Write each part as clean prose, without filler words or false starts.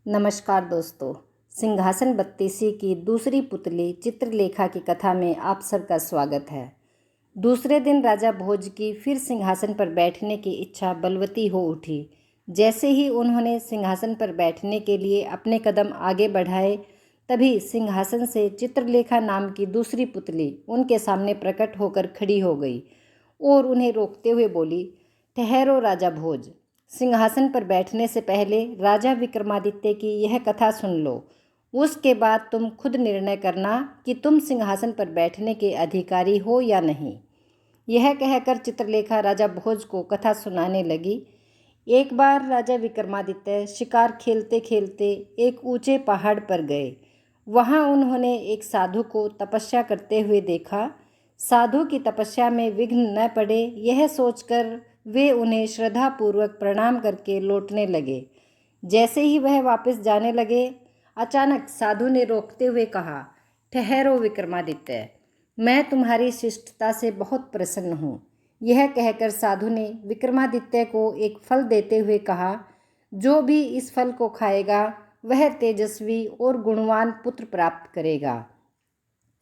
नमस्कार दोस्तों। सिंहासन बत्तीसी की दूसरी पुतली चित्रलेखा की कथा में आप सबका स्वागत है। दूसरे दिन राजा भोज की फिर सिंहासन पर बैठने की इच्छा बलवती हो उठी। जैसे ही उन्होंने सिंहासन पर बैठने के लिए अपने कदम आगे बढ़ाए, तभी सिंहासन से चित्रलेखा नाम की दूसरी पुतली उनके सामने प्रकट होकर खड़ी हो गई और उन्हें रोकते हुए बोली, ठहरो राजा भोज, सिंहासन पर बैठने से पहले राजा विक्रमादित्य की यह कथा सुन लो। उसके बाद तुम खुद निर्णय करना कि तुम सिंहासन पर बैठने के अधिकारी हो या नहीं। यह कहकर चित्रलेखा राजा भोज को कथा सुनाने लगी। एक बार राजा विक्रमादित्य शिकार खेलते खेलते एक ऊंचे पहाड़ पर गए। वहां उन्होंने एक साधु को तपस्या करते हुए देखा। साधु की तपस्या में विघ्न न पड़े, यह सोचकर वे उन्हें श्रद्धापूर्वक प्रणाम करके लौटने लगे। जैसे ही वह वापस जाने लगे, अचानक साधु ने रोकते हुए कहा, ठहरो विक्रमादित्य, मैं तुम्हारी शिष्टता से बहुत प्रसन्न हूँ। यह कहकर साधु ने विक्रमादित्य को एक फल देते हुए कहा, जो भी इस फल को खाएगा वह तेजस्वी और गुणवान पुत्र प्राप्त करेगा।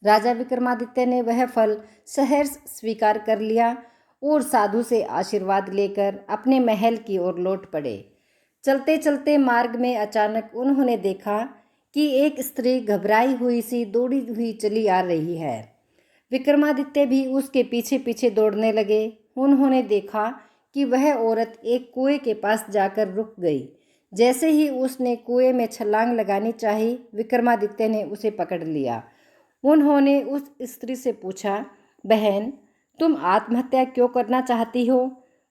राजा विक्रमादित्य ने वह फल सहर्ष स्वीकार कर लिया और साधु से आशीर्वाद लेकर अपने महल की ओर लौट पड़े। चलते चलते मार्ग में अचानक उन्होंने देखा कि एक स्त्री घबराई हुई सी दौड़ी हुई चली आ रही है। विक्रमादित्य भी उसके पीछे पीछे दौड़ने लगे। उन्होंने देखा कि वह औरत एक कुएं के पास जाकर रुक गई। जैसे ही उसने कुएं में छलांग लगानी चाही, विक्रमादित्य ने उसे पकड़ लिया। उन्होंने उस स्त्री से पूछा, बहन, तुम आत्महत्या क्यों करना चाहती हो?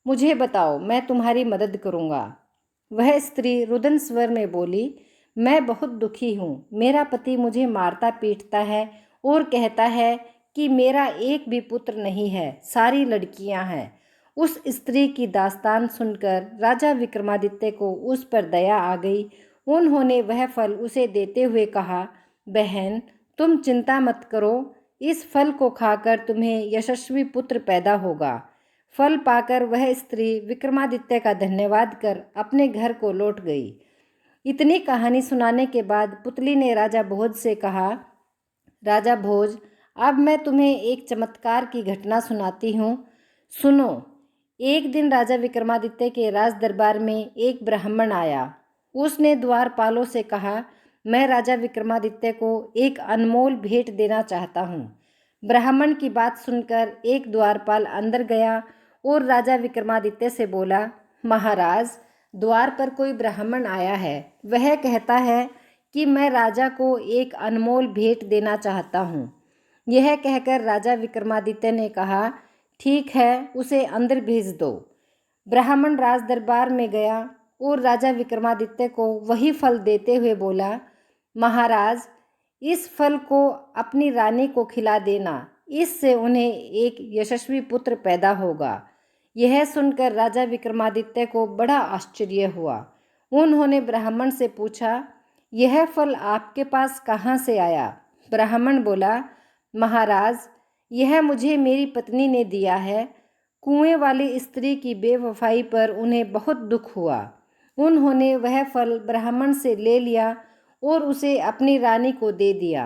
मुझे बताओ, मैं तुम्हारी मदद करूँगा। वह स्त्री रुदन स्वर में बोली, मैं बहुत दुखी हूँ। मेरा पति मुझे मारता पीटता है और कहता है कि मेरा एक भी पुत्र नहीं है, सारी लड़कियाँ हैं। उस स्त्री की दास्तान सुनकर राजा विक्रमादित्य को उस पर दया आ गई। उन्होंने वह फल उसे देते हुए कहा, बहन, तुम चिंता मत करो, इस फल को खाकर तुम्हें यशस्वी पुत्र पैदा होगा। फल पाकर वह स्त्री विक्रमादित्य का धन्यवाद कर अपने घर को लौट गई। इतनी कहानी सुनाने के बाद पुतली ने राजा भोज से कहा, राजा भोज, अब मैं तुम्हें एक चमत्कार की घटना सुनाती हूँ, सुनो। एक दिन राजा विक्रमादित्य के राज दरबार में एक ब्राह्मण आया। उसने द्वारपालों से कहा, मैं राजा विक्रमादित्य को एक अनमोल भेंट देना चाहता हूँ। ब्राह्मण की बात सुनकर एक द्वारपाल अंदर गया और राजा विक्रमादित्य से बोला, महाराज, द्वार पर कोई ब्राह्मण आया है। वह कहता है कि मैं राजा को एक अनमोल भेंट देना चाहता हूँ। यह कहकर राजा विक्रमादित्य ने कहा, ठीक है, उसे अंदर भेज दो। ब्राह्मण राज दरबार में गया और राजा विक्रमादित्य को वही फल देते हुए बोला, महाराज, इस फल को अपनी रानी को खिला देना, इससे उन्हें एक यशस्वी पुत्र पैदा होगा। यह सुनकर राजा विक्रमादित्य को बड़ा आश्चर्य हुआ। उन्होंने ब्राह्मण से पूछा, यह फल आपके पास कहाँ से आया? ब्राह्मण बोला, महाराज, यह मुझे मेरी पत्नी ने दिया है। कुएं वाली स्त्री की बेवफाई पर उन्हें बहुत दुख हुआ। उन्होंने वह फल ब्राह्मण से ले लिया और उसे अपनी रानी को दे दिया।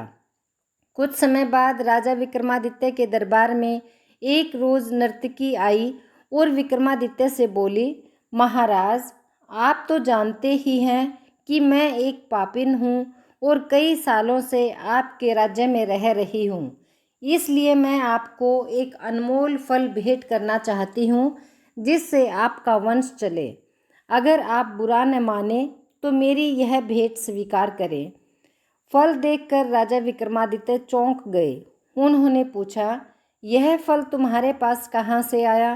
कुछ समय बाद राजा विक्रमादित्य के दरबार में एक रोज नर्तकी आई और विक्रमादित्य से बोली, महाराज, आप तो जानते ही हैं कि मैं एक पापिन हूँ और कई सालों से आपके राज्य में रह रही हूँ। इसलिए मैं आपको एक अनमोल फल भेंट करना चाहती हूँ, जिससे आपका वंश चले। अगर आप बुरा न माने तो मेरी यह भेंट स्वीकार करें। फल देखकर राजा विक्रमादित्य चौंक गए। उन्होंने पूछा, यह फल तुम्हारे पास कहाँ से आया?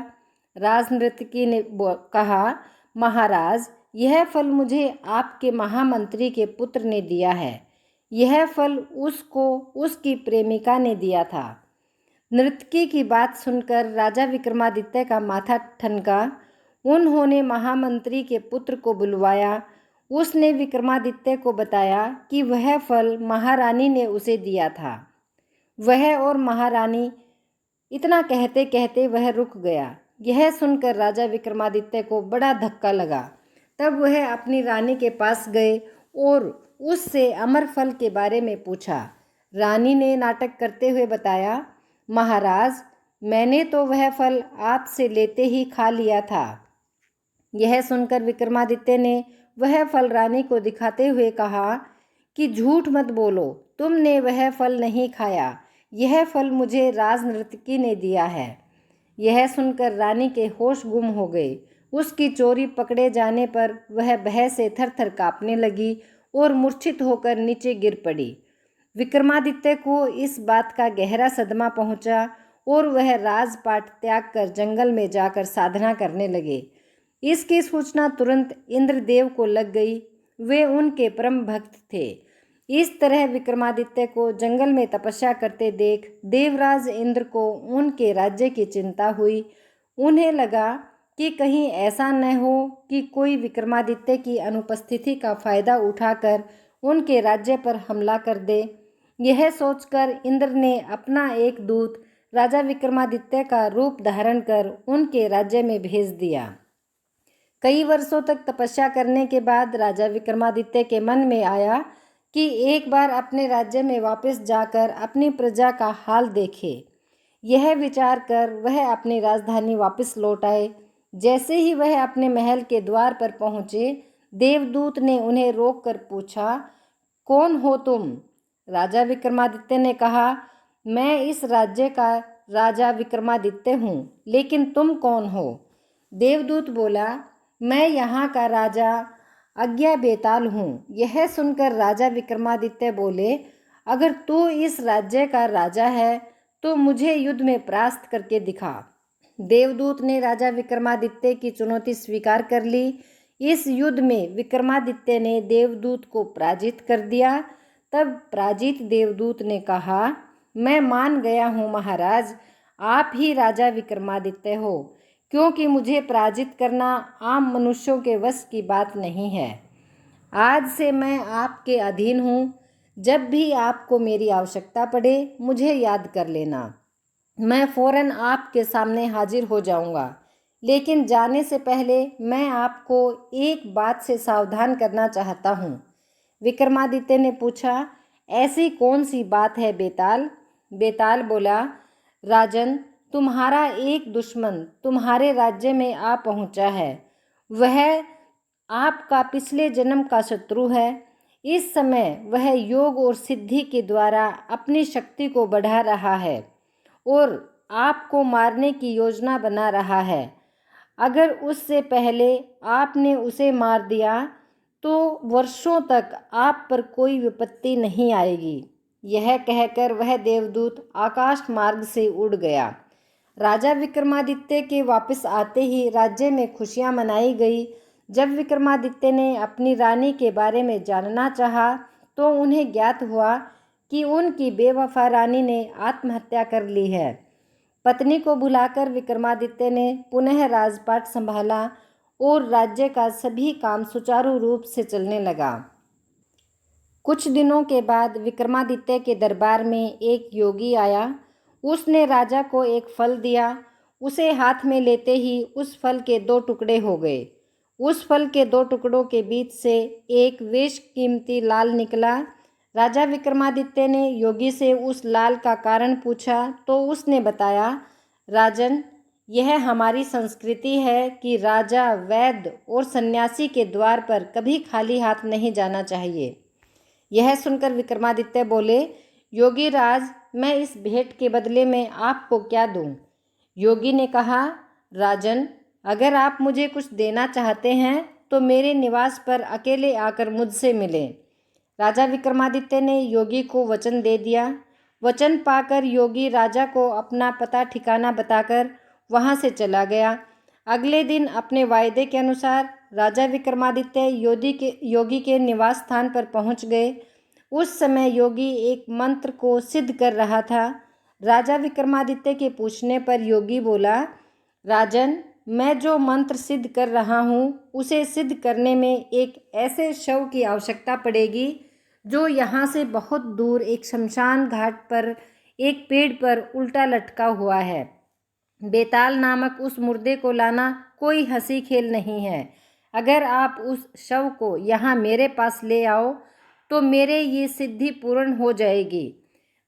राजनर्तकी ने कहा, महाराज, यह फल मुझे आपके महामंत्री के पुत्र ने दिया है। यह फल उसको उसकी प्रेमिका ने दिया था। नर्तकी की बात सुनकर राजा विक्रमादित्य का माथा ठनका। उन्होंने महामंत्री के पुत्र को बुलवाया। उसने विक्रमादित्य को बताया कि वह फल महारानी ने उसे दिया था। वह और महारानी, इतना कहते कहते वह रुक गया। यह सुनकर राजा विक्रमादित्य को बड़ा धक्का लगा। तब वह अपनी रानी के पास गए और उससे अमर फल के बारे में पूछा। रानी ने नाटक करते हुए बताया, महाराज, मैंने तो वह फल आपसे लेते ही खा लिया था। यह सुनकर विक्रमादित्य ने वह फल रानी को दिखाते हुए कहा कि झूठ मत बोलो, तुमने वह फल नहीं खाया, यह फल मुझे राजनर्तकी ने दिया है। यह सुनकर रानी के होश गुम हो गए। उसकी चोरी पकड़े जाने पर वह भय से थरथर काँपने लगी और मूर्छित होकर नीचे गिर पड़ी। विक्रमादित्य को इस बात का गहरा सदमा पहुंचा और वह राजपाट त्याग कर जंगल में जाकर साधना करने लगे। इसकी सूचना तुरंत इंद्रदेव को लग गई। वे उनके परम भक्त थे। इस तरह विक्रमादित्य को जंगल में तपस्या करते देख देवराज इंद्र को उनके राज्य की चिंता हुई। उन्हें लगा कि कहीं ऐसा न हो कि कोई विक्रमादित्य की अनुपस्थिति का फायदा उठाकर उनके राज्य पर हमला कर दे। यह सोचकर इंद्र ने अपना एक दूत राजा विक्रमादित्य का रूप धारण कर उनके राज्य में भेज दिया। कई वर्षों तक तपस्या करने के बाद राजा विक्रमादित्य के मन में आया कि एक बार अपने राज्य में वापस जाकर अपनी प्रजा का हाल देखे। यह विचार कर वह अपनी राजधानी वापस लौट आए। जैसे ही वह अपने महल के द्वार पर पहुँचे, देवदूत ने उन्हें रोककर पूछा, कौन हो तुम? राजा विक्रमादित्य ने कहा, मैं इस राज्य का राजा विक्रमादित्य हूँ, लेकिन तुम कौन हो? देवदूत बोला, मैं यहाँ का राजा अज्ञा बेताल हूँ। यह सुनकर राजा विक्रमादित्य बोले, अगर तू इस राज्य का राजा है तो मुझे युद्ध में परास्त करके दिखा। देवदूत ने राजा विक्रमादित्य की चुनौती स्वीकार कर ली। इस युद्ध में विक्रमादित्य ने देवदूत को पराजित कर दिया। तब पराजित देवदूत ने कहा, मैं मान गया हूँ महाराज, आप ही राजा विक्रमादित्य हो, क्योंकि मुझे पराजित करना आम मनुष्यों के वश की बात नहीं है। आज से मैं आपके अधीन हूँ। जब भी आपको मेरी आवश्यकता पड़े मुझे याद कर लेना। मैं फौरन आपके सामने हाजिर हो जाऊंगा। लेकिन जाने से पहले मैं आपको एक बात से सावधान करना चाहता हूँ। विक्रमादित्य ने पूछा, ऐसी कौन सी बात है बेताल? बेताल बोला, राजन, तुम्हारा एक दुश्मन तुम्हारे राज्य में आ पहुँचा है। वह आपका पिछले जन्म का शत्रु है। इस समय वह योग और सिद्धि के द्वारा अपनी शक्ति को बढ़ा रहा है और आपको मारने की योजना बना रहा है। अगर उससे पहले आपने उसे मार दिया तो वर्षों तक आप पर कोई विपत्ति नहीं आएगी। यह कहकर वह देवदूत आकाश मार्ग से उड़ गया। राजा विक्रमादित्य के वापस आते ही राज्य में खुशियां मनाई गई। जब विक्रमादित्य ने अपनी रानी के बारे में जानना चाहा तो उन्हें ज्ञात हुआ कि उनकी बेवफा रानी ने आत्महत्या कर ली है। पत्नी को बुलाकर विक्रमादित्य ने पुनः राजपाट संभाला और राज्य का सभी काम सुचारू रूप से चलने लगा। कुछ दिनों के बाद विक्रमादित्य के दरबार में एक योगी आया। उसने राजा को एक फल दिया। उसे हाथ में लेते ही उस फल के 2 टुकड़े हो गए। उस फल के 2 टुकड़ों के बीच से एक बेशकीमती लाल निकला। राजा विक्रमादित्य ने योगी से उस लाल का कारण पूछा तो उसने बताया, राजन, यह हमारी संस्कृति है कि राजा, वैद्य और सन्यासी के द्वार पर कभी खाली हाथ नहीं जाना चाहिए। यह सुनकर विक्रमादित्य बोले, योगी राज, मैं इस भेंट के बदले में आपको क्या दूं? योगी ने कहा, राजन, अगर आप मुझे कुछ देना चाहते हैं तो मेरे निवास पर अकेले आकर मुझसे मिलें। राजा विक्रमादित्य ने योगी को वचन दे दिया। वचन पाकर योगी राजा को अपना पता ठिकाना बताकर वहां से चला गया। अगले दिन अपने वायदे के अनुसार राजा विक्रमादित्य योगी के निवास स्थान पर पहुंच गए। उस समय योगी एक मंत्र को सिद्ध कर रहा था। राजा विक्रमादित्य के पूछने पर योगी बोला, राजन, मैं जो मंत्र सिद्ध कर रहा हूँ उसे सिद्ध करने में एक ऐसे शव की आवश्यकता पड़ेगी जो यहाँ से बहुत दूर एक शमशान घाट पर एक पेड़ पर उल्टा लटका हुआ है। बेताल नामक उस मुर्दे को लाना कोई हंसी खेल नहीं है। अगर आप उस शव को यहाँ मेरे पास ले आओ तो मेरे ये सिद्धि पूर्ण हो जाएगी।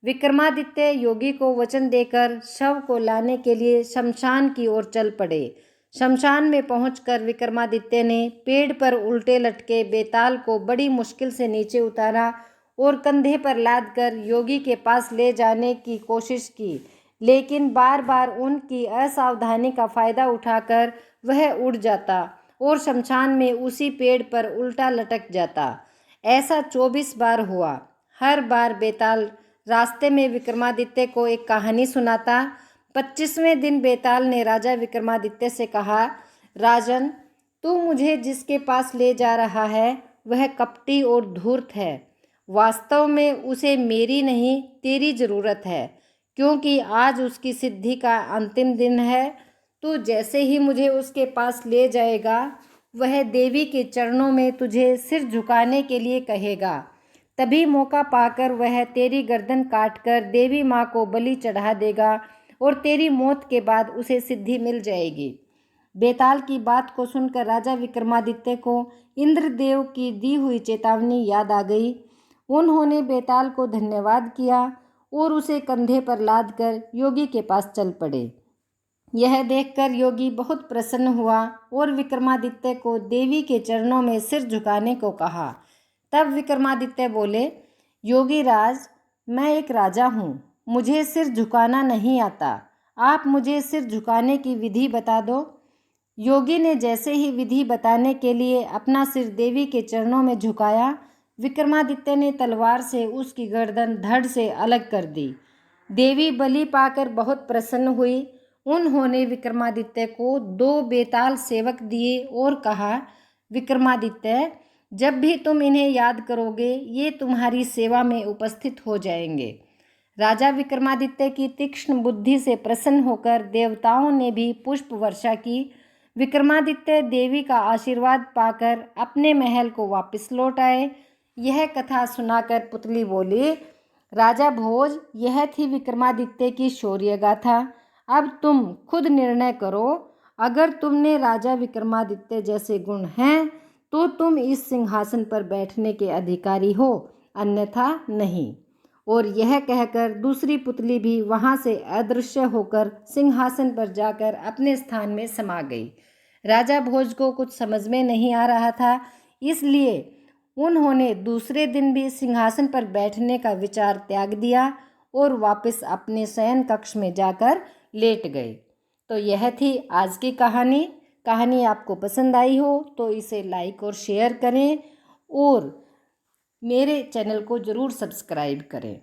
विक्रमादित्य योगी को वचन देकर शव को लाने के लिए शमशान की ओर चल पड़े। शमशान में पहुंचकर विक्रमादित्य ने पेड़ पर उल्टे लटके बेताल को बड़ी मुश्किल से नीचे उतारा और कंधे पर लादकर योगी के पास ले जाने की कोशिश की, लेकिन बार बार उनकी असावधानी का फायदा उठाकर वह उड़ जाता और शमशान में उसी पेड़ पर उल्टा लटक जाता। ऐसा 24 बार हुआ। हर बार बेताल रास्ते में विक्रमादित्य को एक कहानी सुनाता। 25वें दिन बेताल ने राजा विक्रमादित्य से कहा, राजन, तू मुझे जिसके पास ले जा रहा है वह कपटी और धूर्त है। वास्तव में उसे मेरी नहीं तेरी ज़रूरत है, क्योंकि आज उसकी सिद्धि का अंतिम दिन है। तू जैसे ही मुझे उसके पास ले जाएगा वह देवी के चरणों में तुझे सिर झुकाने के लिए कहेगा। तभी मौका पाकर वह तेरी गर्दन काटकर देवी माँ को बलि चढ़ा देगा और तेरी मौत के बाद उसे सिद्धि मिल जाएगी। बेताल की बात को सुनकर राजा विक्रमादित्य को इंद्रदेव की दी हुई चेतावनी याद आ गई। उन्होंने बेताल को धन्यवाद किया और उसे कंधे पर लादकर योगी के पास चल पड़े। यह देखकर योगी बहुत प्रसन्न हुआ और विक्रमादित्य को देवी के चरणों में सिर झुकाने को कहा। तब विक्रमादित्य बोले, योगी राज, मैं एक राजा हूँ, मुझे सिर झुकाना नहीं आता। आप मुझे सिर झुकाने की विधि बता दो। योगी ने जैसे ही विधि बताने के लिए अपना सिर देवी के चरणों में झुकाया, विक्रमादित्य ने तलवार से उसकी गर्दन धड़ से अलग कर दी। देवी बलि पाकर बहुत प्रसन्न हुई। उन्होंने विक्रमादित्य को 2 बेताल सेवक दिए और कहा, विक्रमादित्य, जब भी तुम इन्हें याद करोगे ये तुम्हारी सेवा में उपस्थित हो जाएंगे। राजा विक्रमादित्य की तीक्ष्ण बुद्धि से प्रसन्न होकर देवताओं ने भी पुष्प वर्षा की। विक्रमादित्य देवी का आशीर्वाद पाकर अपने महल को वापस लौट आए। यह कथा सुनाकर पुतली बोली, राजा भोज, यह थी विक्रमादित्य की शौर्य गाथा। अब तुम खुद निर्णय करो। अगर तुमने राजा विक्रमादित्य जैसे गुण हैं तो तुम इस सिंहासन पर बैठने के अधिकारी हो, अन्यथा नहीं। और यह कहकर दूसरी पुतली भी वहां से अदृश्य होकर सिंहासन पर जाकर अपने स्थान में समा गई। राजा भोज को कुछ समझ में नहीं आ रहा था, इसलिए उन्होंने दूसरे दिन भी सिंहासन पर बैठने का विचार त्याग दिया और वापस अपने शयन कक्ष में जाकर लेट गए। तो यह थी आज की कहानी। कहानी आपको पसंद आई हो तो इसे लाइक और शेयर करें और मेरे चैनल को ज़रूर सब्सक्राइब करें।